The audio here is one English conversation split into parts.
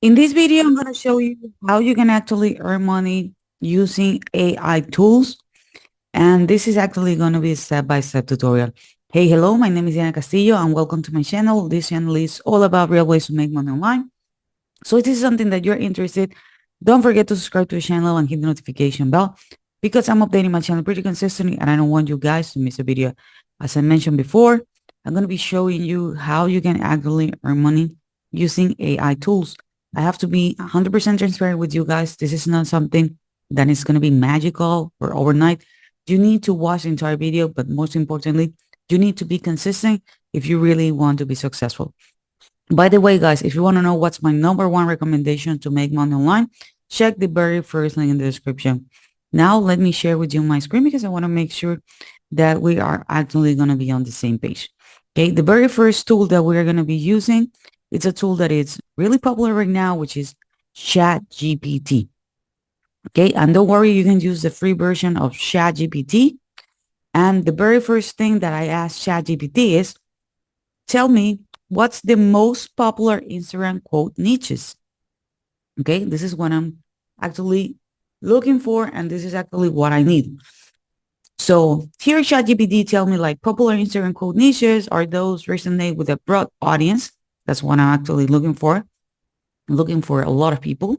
In this video, I'm going to show you how you can actually earn money using AI tools. And this is actually going to be a step-by-step tutorial. Hey, hello, my name is Diana Castillo and welcome to my channel. This channel is all about real ways to make money online. So if this is something that you're interested, don't forget to subscribe to the channel and hit the notification bell because I'm updating my channel pretty consistently and I don't want you guys to miss a video. As I mentioned before, I'm going to be showing you how you can actually earn money using AI tools. I have to be 100% transparent with you guys. This is not something that is going to be magical or overnight. You need to watch the entire video, but most importantly, you need to be consistent if you really want to be successful. By the way, guys, if you want to know what's my number one recommendation to make money online, check the very first link in the description. Now, let me share with you my screen because I want to make sure that we are actually going to be on the same page. Okay, the very first tool that we're going to be using, it's a tool that is really popular right now, which is ChatGPT. Okay, and don't worry, you can use the free version of ChatGPT. And the very first thing that I asked ChatGPT is, tell me what's the most popular Instagram quote niches. Okay, this is what I'm actually looking for, and this is actually what I need. So here, ChatGPT tell me like popular Instagram quote niches are those resonate with a broad audience. That's what I'm actually looking for. I'm looking for a lot of people.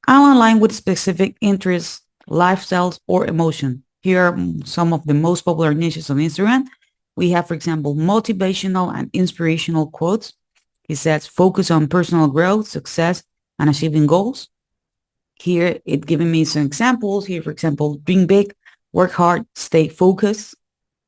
I'm aligned with specific interests, lifestyles, or emotion. Here are some of the most popular niches on Instagram. We have, for example, motivational and inspirational quotes. It says focus on personal growth, success, and achieving goals. Here, it giving me some examples. Here, for example, dream big, work hard, stay focused.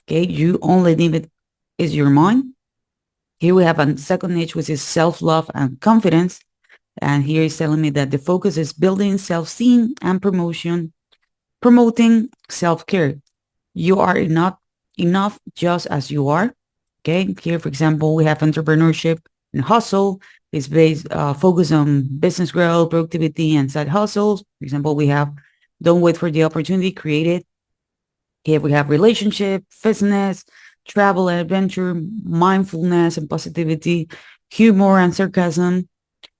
Okay, you only limit is your mind. Here we have a second niche, which is self-love and confidence. And here is telling me that the focus is building self-esteem and promoting self-care. You are enough just as you are. Okay. Here, for example, we have entrepreneurship and hustle. It's based focus on business growth, productivity, and side hustles. For example, we have don't wait for the opportunity, create it. Here we have relationship, fitness, travel and adventure, mindfulness and positivity, humor and sarcasm,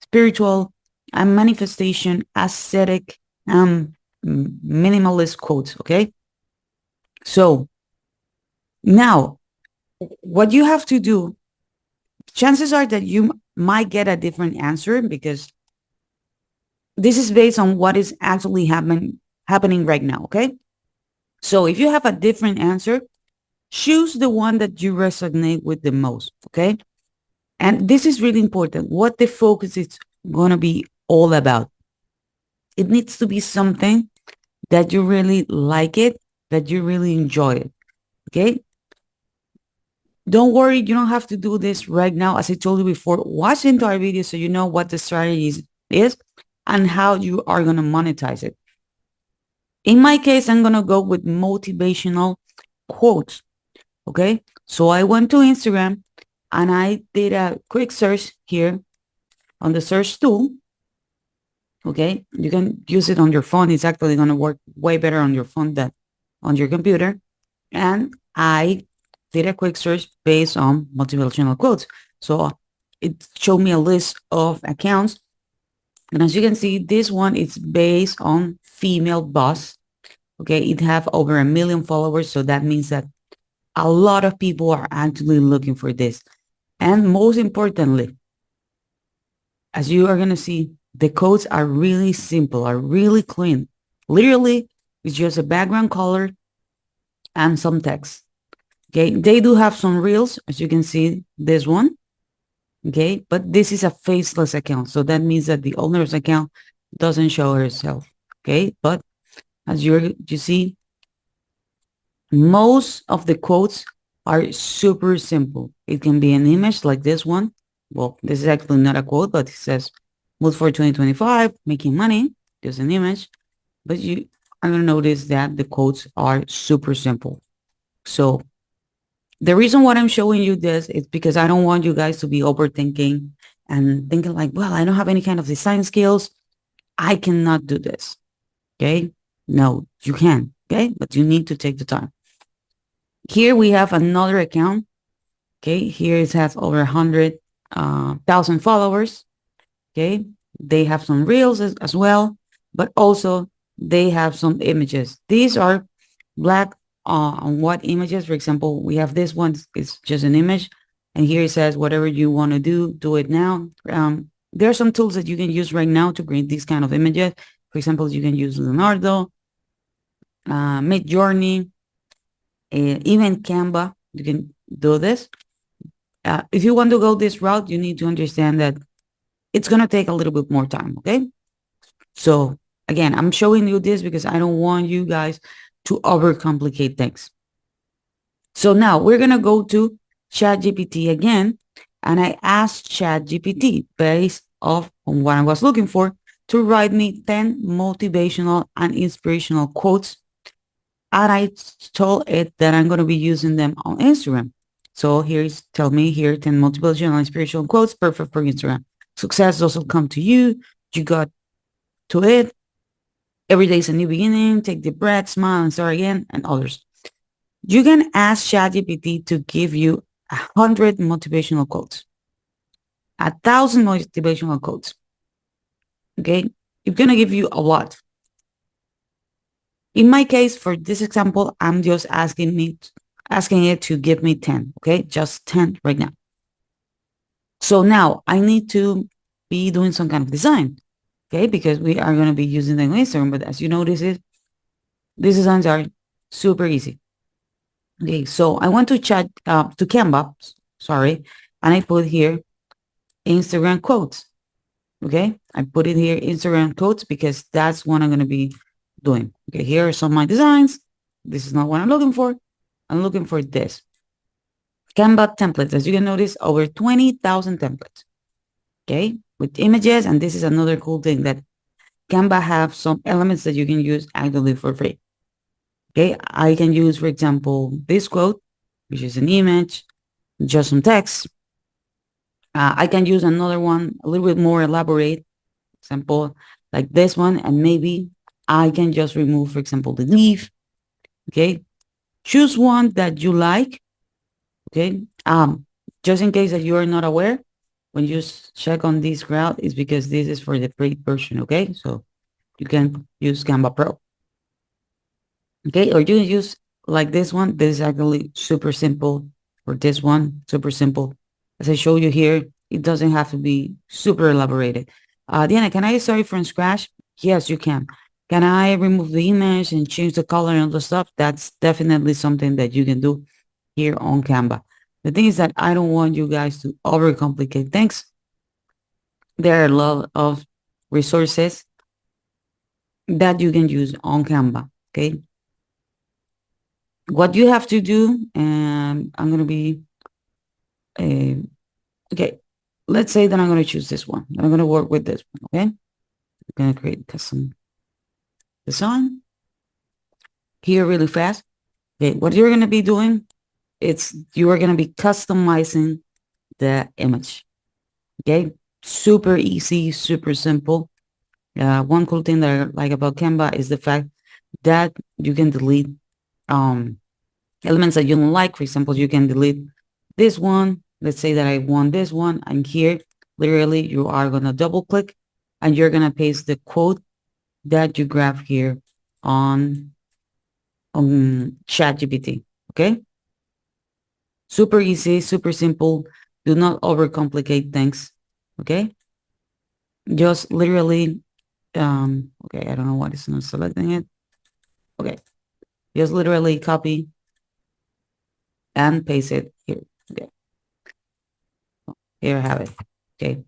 spiritual and manifestation, aesthetic, and minimalist quotes. Okay. So now what you have to do, chances are that you might get a different answer because this is based on what is actually happening right now. Okay. So if you have a different answer, choose the one that you resonate with the most. Okay. And this is really important. What the focus is going to be all about. It needs to be something that you really like it, that you really enjoy it. Okay. Don't worry, you don't have to do this right now. As I told you before, watch the entire video so you know what the strategy is and how you are going to monetize it. In my case, I'm going to go with motivational quotes. Okay. So I went to Instagram and I did a quick search here on the search tool. Okay. You can use it on your phone. It's actually going to work way better on your phone than on your computer. And I did a quick search based on motivational quotes. So it showed me a list of accounts. And as you can see, this one is based on female boss. Okay. It have over 1 million followers. So that means that a lot of people are actually looking for this. And most importantly, as you are going to see, the codes are really simple, are really clean. Literally, it's just a background color and some text. Okay, they do have some reels, as you can see, this one. Okay, but this is a faceless account. So that means that the owner's account doesn't show herself. Okay, but as you see, most of the quotes are super simple. It can be an image like this one. Well, this is actually not a quote, but it says mood for 2025, making money. There's an image, but you are going to notice that the quotes are super simple. So the reason why I'm showing you this is because I don't want you guys to be overthinking and thinking like, well, I don't have any kind of design skills. I cannot do this. Okay. No, you can. Okay. But you need to take the time. Here we have another account. Okay. Here it has over 100,000 followers. Okay. They have some reels as well, but also they have some images. These are black on white images. For example, we have this one, it's just an image. And here it says, whatever you want to do it now. There are some tools that you can use right now to create these kind of images. For example, you can use Leonardo, Midjourney, even Canva. You can do this. If you want to go this route, you need to understand that it's going to take a little bit more time. Okay. So again, I'm showing you this because I don't want you guys to overcomplicate things. So now we're going to go to ChatGPT again. And I asked ChatGPT based off on what I was looking for to write me 10 motivational and inspirational quotes. And I told it that I'm going to be using them on Instagram. So here's tell me here 10 motivational and inspirational quotes perfect for Instagram. Success doesn't come to you. You got to it. Every day is a new beginning. Take the breath, smile, and start again, and others. You can ask ChatGPT to give you 100 motivational quotes, 1,000 motivational quotes. Okay, it's gonna give you a lot. In my case, for this example, I'm just asking it to give me 10. Okay, just 10 right now. So now I need to be doing some kind of design. Okay, because we are gonna be using them on Instagram. But as you know, these designs are super easy. Okay, so I want to to Canva, sorry, and I put here Instagram quotes. Okay, I put it here Instagram quotes because that's what I'm going to be doing. Okay, here are some of my designs. This is not what I'm looking for. I'm looking for this. Canva templates. As you can notice, over 20,000 templates. Okay, with images, and this is another cool thing that Canva have some elements that you can use actually for free. Okay, I can use, for example, this quote, which is an image, just some text. I can use another one, a little bit more elaborate, example, like this one, and maybe I can just remove, for example, the leaf. Okay, choose one that you like. Okay, just in case that you are not aware, when you check on this route, is because this is for the free version. Okay, so you can use Canva Pro. Okay, or you can use like this one. This is actually super simple. For this one, super simple. As I show you here, it doesn't have to be super elaborated. Diana, can I start from scratch? Yes, you can. Can I remove the image and change the color and all the stuff? That's definitely something that you can do here on Canva. The thing is that I don't want you guys to overcomplicate things. There are a lot of resources that you can use on Canva. Okay, what you have to do, and I'm going to be, uh, okay, let's say that I'm going to choose this one. I'm going to work with this one, okay? I'm going to create custom design here really fast. Okay, what you're going to be doing, you are going to be customizing the image, okay? Super easy, super simple. One cool thing that I like about Canva is the fact that you can delete elements that you don't like. For example, you can delete this one. Let's say that I want this one. And here, literally, you are going to double click and you're going to paste the quote that you grab here on ChatGPT. Okay. Super easy, super simple. Do not overcomplicate things. Okay. Just literally, okay, I don't know what is not selecting it. Okay. Just literally copy and paste it here. Okay. Here I have it. Okay.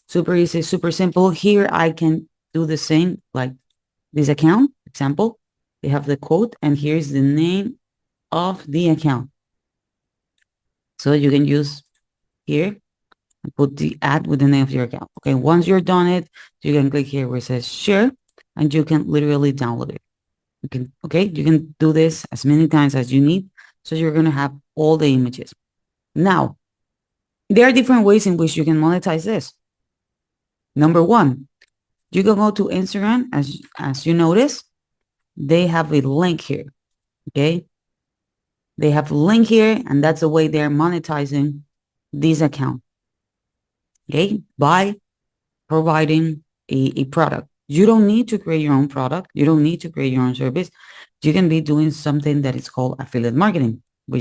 Super easy, super simple. Here I can do the same, like this account example. They have the quote, and here's the name of the account. So you can use here and put the ad with the name of your account. Okay, once you're done it, you can click here where it says share, and you can literally download it. You can do this as many times as you need. So you're gonna have all the images. Now, there are different ways in which you can monetize this. Number one, you can go to Instagram, as you notice, they have a link here. Okay, they have a link here, and that's the way they're monetizing this account. Okay, buy providing a product. You don't need to create your own product. You don't need to create your own service. You can be doing something that is called affiliate marketing, in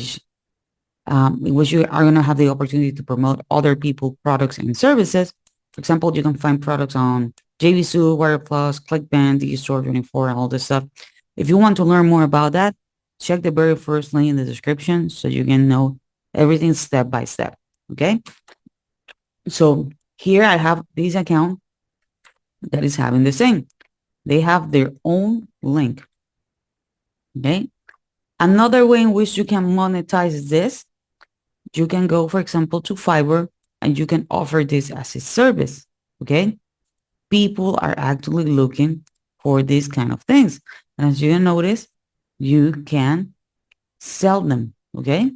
which you are going to have the opportunity to promote other people products and services. For example, you can find products on JVSU, Wire Plus, ClickBank, Store 24, and all this stuff. If you want to learn more about that, check the very first link in the description so you can know everything step by step. Okay. So here I have this account that is having the same. They have their own link. Okay. Another way in which you can monetize this, you can go, for example, to Fiverr and you can offer this as a service. Okay. People are actually looking for these kind of things. And as you can notice, you can sell them. Okay.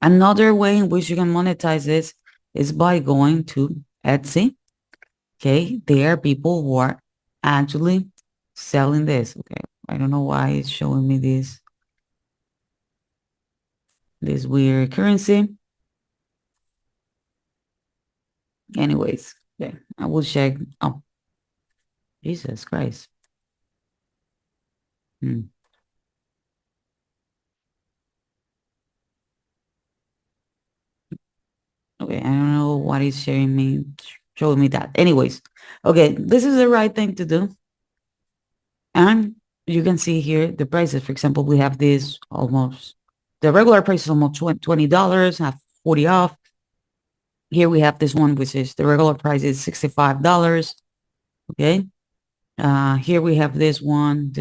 Another way in which you can monetize this is by going to Etsy. Okay. There are people who are actually selling this. Okay. I don't know why it's showing me this weird currency. Anyways, okay. I will check. Oh, Jesus Christ. Hmm. Okay, I don't know what is showing me that. Anyways, okay, this is the right thing to do. And you can see here the prices. For example, we have this almost, the regular price is almost $20, have 40 off. Here we have this one, which is the regular price is $65. Okay. Here we have this one.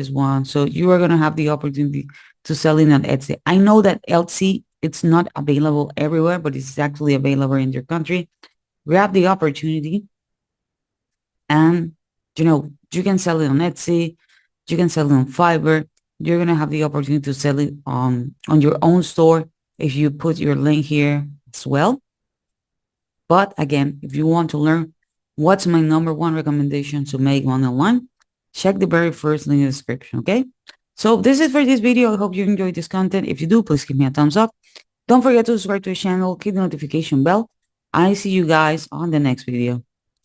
So you are going to have the opportunity to sell in on Etsy. I know that Etsy, it's not available everywhere, but it's actually available in your country. Grab the opportunity and, you can sell it on Etsy. You can sell it on Fiverr. You're going to have the opportunity to sell it on your own store if you put your link here as well. But again, if you want to learn what's my number one recommendation to make money online, check the very first link in the description, okay? So this is for this video. I hope you enjoyed this content. If you do, please give me a thumbs up. Don't forget to subscribe to the channel, hit the notification bell. I see you guys on the next video.